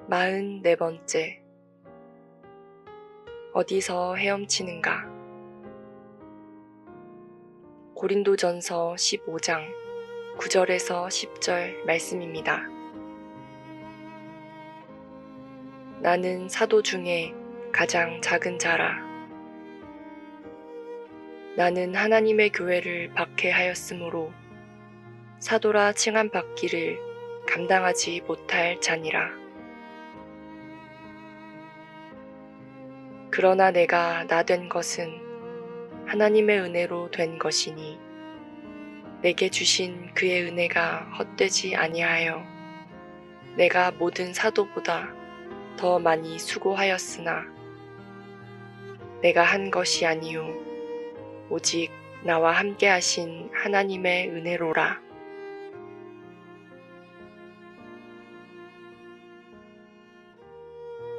44번째. 어디서 헤엄치는가? 고린도전서 15장 9절에서 10절 말씀입니다. 나는 사도 중에 가장 작은 자라. 나는 하나님의 교회를 박해하였으므로 사도라 칭함받기를 감당하지 못할 자니라. 그러나 내가 나 된 것은 하나님의 은혜로 된 것이니 내게 주신 그의 은혜가 헛되지 아니하여 내가 모든 사도보다 더 많이 수고하였으나 내가 한 것이 아니요 오직 나와 함께 하신 하나님의 은혜로라.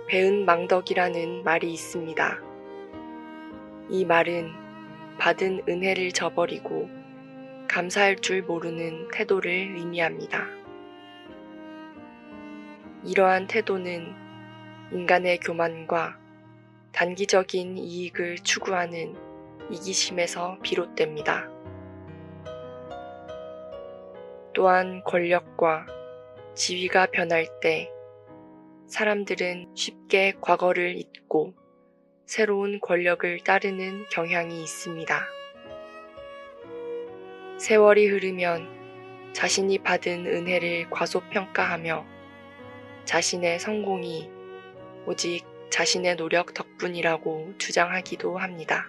배은 망덕이라는 말이 있습니다. 이 말은 받은 은혜를 저버리고 감사할 줄 모르는 태도를 의미합니다. 이러한 태도는 인간의 교만과 단기적인 이익을 추구하는 이기심에서 비롯됩니다. 또한 권력과 지위가 변할 때 사람들은 쉽게 과거를 잊고 새로운 권력을 따르는 경향이 있습니다. 세월이 흐르면 자신이 받은 은혜를 과소평가하며 자신의 성공이 오직 자신의 노력 덕분이라고 주장하기도 합니다.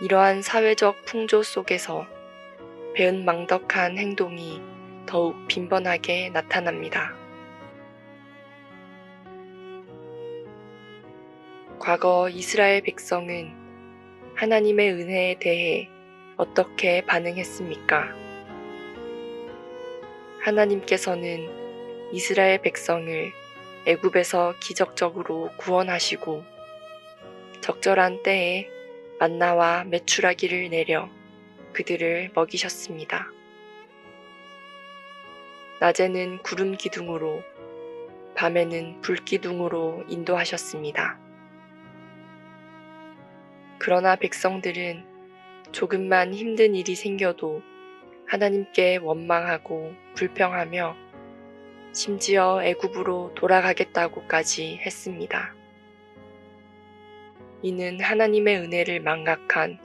이러한 사회적 풍조 속에서 배은망덕한 행동이 더욱 빈번하게 나타납니다. 과거 이스라엘 백성은 하나님의 은혜에 대해 어떻게 반응했습니까? 하나님께서는 이스라엘 백성을 애굽에서 기적적으로 구원하시고 적절한 때에 만나와 메추라기를 내려 그들을 먹이셨습니다. 낮에는 구름 기둥으로, 밤에는 불 기둥으로 인도하셨습니다. 그러나 백성들은 조금만 힘든 일이 생겨도 하나님께 원망하고 불평하며 심지어 애굽으로 돌아가겠다고까지 했습니다. 이는 하나님의 은혜를 망각한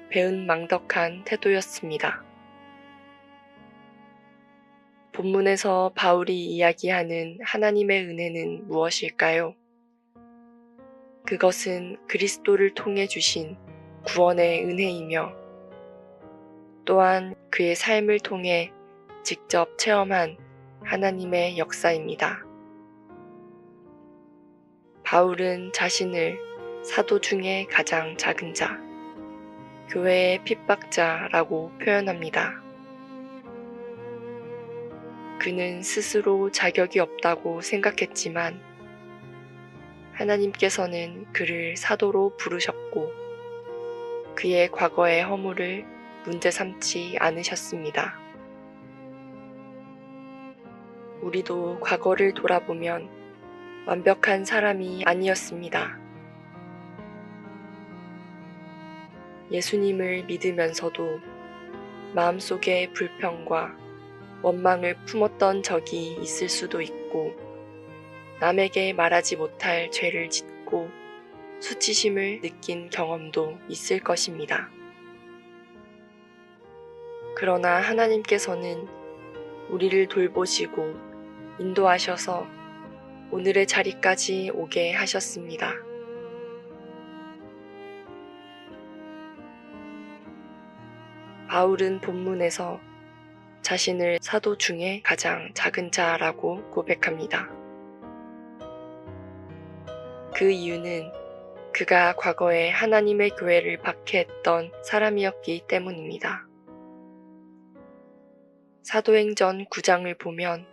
배은망덕한 태도였습니다. 본문에서 바울이 이야기하는 하나님의 은혜는 무엇일까요? 그것은 그리스도를 통해 주신 구원의 은혜이며 또한 그의 삶을 통해 직접 체험한 하나님의 역사입니다. 바울은 자신을 사도 중에 가장 작은 자, 교회의 핍박자라고 표현합니다. 그는 스스로 자격이 없다고 생각했지만 하나님께서는 그를 사도로 부르셨고 그의 과거의 허물을 문제 삼지 않으셨습니다. 우리도 과거를 돌아보면 완벽한 사람이 아니었습니다. 예수님을 믿으면서도 마음속에 불평과 원망을 품었던 적이 있을 수도 있고 남에게 말하지 못할 죄를 짓고 수치심을 느낀 경험도 있을 것입니다. 그러나 하나님께서는 우리를 돌보시고 인도하셔서 오늘의 자리까지 오게 하셨습니다. 바울은 본문에서 자신을 사도 중에 가장 작은 자라고 고백합니다. 그 이유는 그가 과거에 하나님의 교회를 박해했던 사람이었기 때문입니다. 사도행전 9장을 보면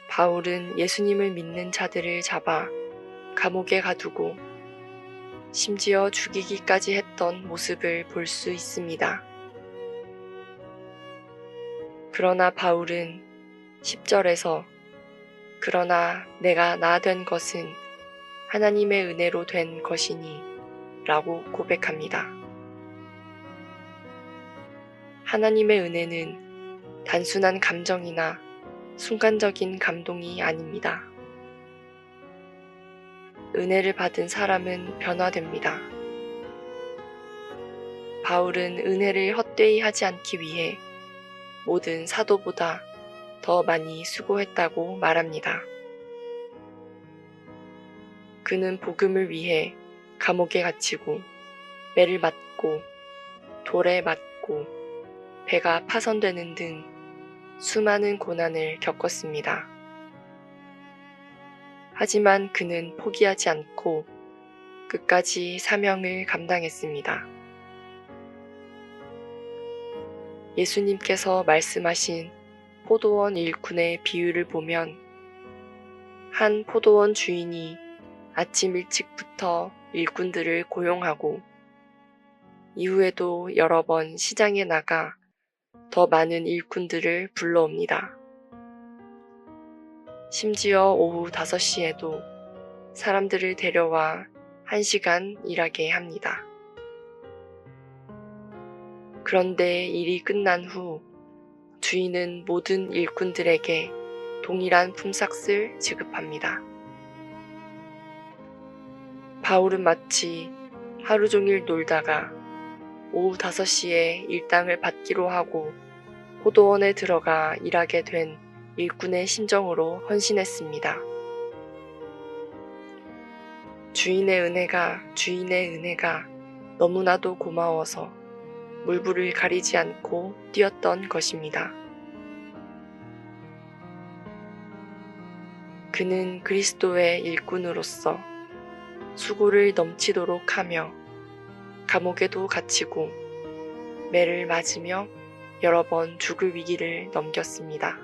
바울은 예수님을 믿는 자들을 잡아 감옥에 가두고 심지어 죽이기까지 했던 모습을 볼 수 있습니다. 그러나 바울은 10절에서 그러나 내가 나 된 것은 하나님의 은혜로 된 것이니 라고 고백합니다. 하나님의 은혜는 단순한 감정이나 순간적인 감동이 아닙니다. 은혜를 받은 사람은 변화됩니다. 바울은 은혜를 헛되이 하지 않기 위해 모든 사도보다 더 많이 수고했다고 말합니다. 그는 복음을 위해 감옥에 갇히고 매를 맞고 돌에 맞고 배가 파손되는 등 수많은 고난을 겪었습니다. 하지만 그는 포기하지 않고 끝까지 사명을 감당했습니다. 예수님께서 말씀하신 포도원 일꾼의 비유를 보면 한 포도원 주인이 아침 일찍부터 일꾼들을 고용하고 이후에도 여러 번 시장에 나가 더 많은 일꾼들을 불러옵니다. 심지어 오후 5시에도 사람들을 데려와 1시간 일하게 합니다. 그런데 일이 끝난 후 주인은 모든 일꾼들에게 동일한 품삯을 지급합니다. 바울은 마치 하루 종일 놀다가 오후 5시에 일당을 받기로 하고 포도원에 들어가 일하게 된 일꾼의 심정으로 헌신했습니다. 주인의 은혜가 너무나도 고마워서 물불을 가리지 않고 뛰었던 것입니다. 그는 그리스도의 일꾼으로서 수고를 넘치도록 하며 감옥에도 갇히고 매를 맞으며 여러 번 죽을 위기를 넘겼습니다.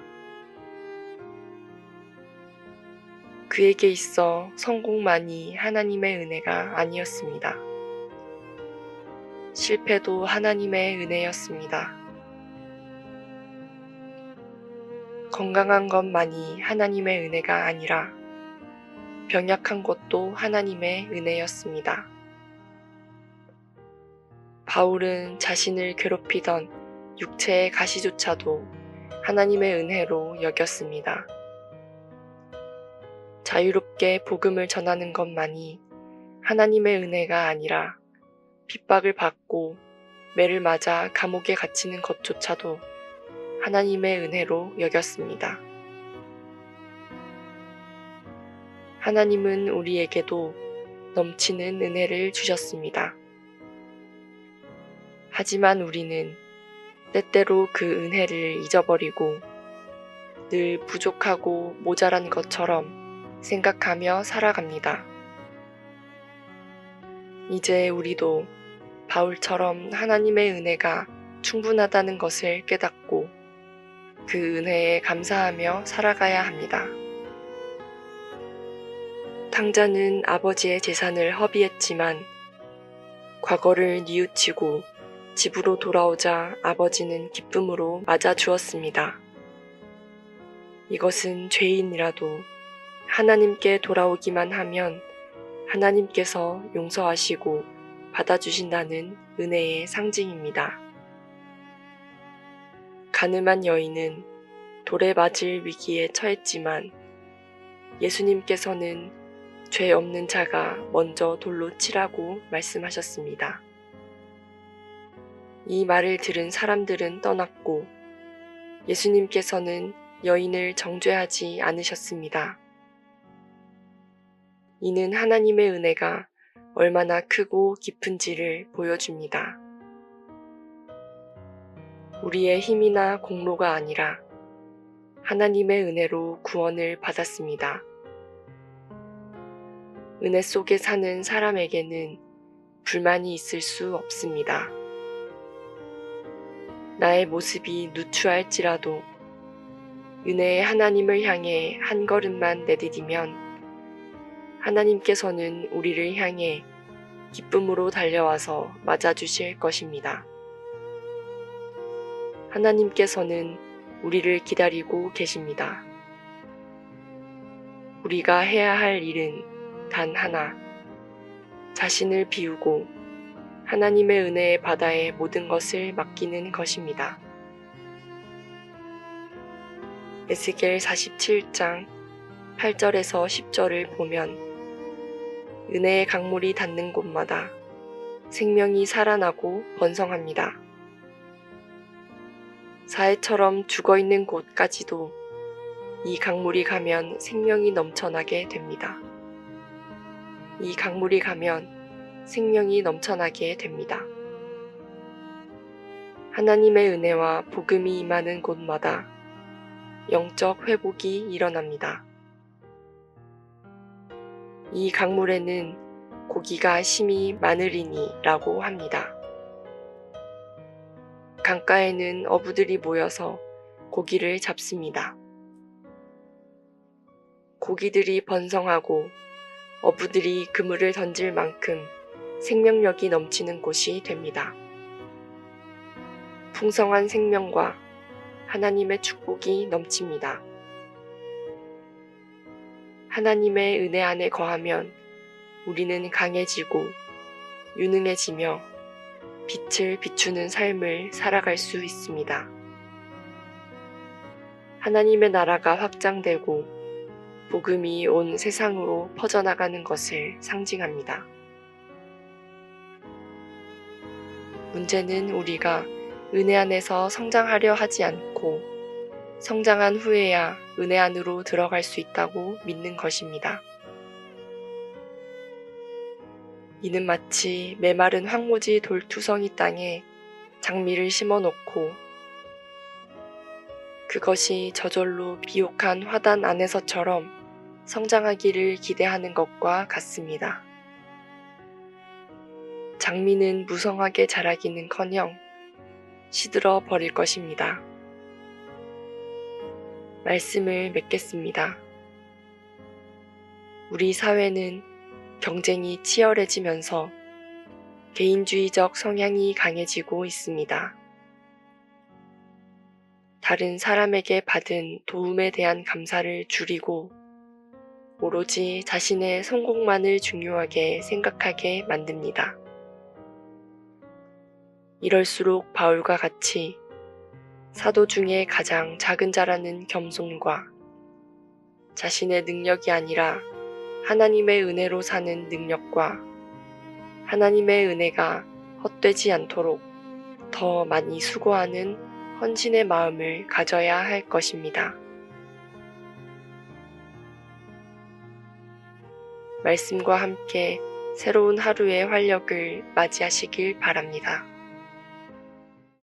그에게 있어 성공만이 하나님의 은혜가 아니었습니다. 실패도 하나님의 은혜였습니다. 건강한 것만이 하나님의 은혜가 아니라 병약한 것도 하나님의 은혜였습니다. 바울은 자신을 괴롭히던 육체의 가시조차도 하나님의 은혜로 여겼습니다. 자유롭게 복음을 전하는 것만이 하나님의 은혜가 아니라 핍박을 받고 매를 맞아 감옥에 갇히는 것조차도 하나님의 은혜로 여겼습니다. 하나님은 우리에게도 넘치는 은혜를 주셨습니다. 하지만 우리는 때때로 그 은혜를 잊어버리고 늘 부족하고 모자란 것처럼 생각하며 살아갑니다. 이제 우리도 바울처럼 하나님의 은혜가 충분하다는 것을 깨닫고 그 은혜에 감사하며 살아가야 합니다. 탕자는 아버지의 재산을 허비했지만 과거를 뉘우치고 집으로 돌아오자 아버지는 기쁨으로 맞아주었습니다. 이것은 죄인이라도 하나님께 돌아오기만 하면 하나님께서 용서하시고 받아주신다는 은혜의 상징입니다. 가늠한 여인은 돌에 맞을 위기에 처했지만 예수님께서는 죄 없는 자가 먼저 돌로 치라고 말씀하셨습니다. 이 말을 들은 사람들은 떠났고 예수님께서는 여인을 정죄하지 않으셨습니다. 이는 하나님의 은혜가 얼마나 크고 깊은지를 보여줍니다. 우리의 힘이나 공로가 아니라 하나님의 은혜로 구원을 받았습니다. 은혜 속에 사는 사람에게는 불만이 있을 수 없습니다. 나의 모습이 누추할지라도 은혜의 하나님을 향해 한 걸음만 내디디면 하나님께서는 우리를 향해 기쁨으로 달려와서 맞아주실 것입니다. 하나님께서는 우리를 기다리고 계십니다. 우리가 해야 할 일은 단 하나, 자신을 비우고 하나님의 은혜의 바다에 모든 것을 맡기는 것입니다. 에스겔 47장 8절에서 10절을 보면 은혜의 강물이 닿는 곳마다 생명이 살아나고 번성합니다. 사해처럼 죽어있는 곳까지도 이 강물이 가면 생명이 넘쳐나게 됩니다. 이 강물이 가면 생명이 넘쳐나게 됩니다. 하나님의 은혜와 복음이 임하는 곳마다 영적 회복이 일어납니다. 이 강물에는 고기가 심히 많으리니 라고 합니다. 강가에는 어부들이 모여서 고기를 잡습니다. 고기들이 번성하고 어부들이 그물을 던질 만큼 생명력이 넘치는 곳이 됩니다. 풍성한 생명과 하나님의 축복이 넘칩니다. 하나님의 은혜 안에 거하면 우리는 강해지고 유능해지며 빛을 비추는 삶을 살아갈 수 있습니다. 하나님의 나라가 확장되고 복음이 온 세상으로 퍼져나가는 것을 상징합니다. 문제는 우리가 은혜 안에서 성장하려 하지 않고 성장한 후에야 은혜 안으로 들어갈 수 있다고 믿는 것입니다. 이는 마치 메마른 황무지 돌투성이 땅에 장미를 심어놓고 그것이 저절로 비옥한 화단 안에서처럼 성장하기를 기대하는 것과 같습니다. 장미는 무성하게 자라기는커녕 시들어 버릴 것입니다. 말씀을 맺겠습니다. 우리 사회는 경쟁이 치열해지면서 개인주의적 성향이 강해지고 있습니다. 다른 사람에게 받은 도움에 대한 감사를 줄이고 오로지 자신의 성공만을 중요하게 생각하게 만듭니다. 이럴수록 바울과 같이 사도 중에 가장 작은 자라는 겸손과 자신의 능력이 아니라 하나님의 은혜로 사는 능력과 하나님의 은혜가 헛되지 않도록 더 많이 수고하는 헌신의 마음을 가져야 할 것입니다. 말씀과 함께 새로운 하루의 활력을 맞이하시길 바랍니다.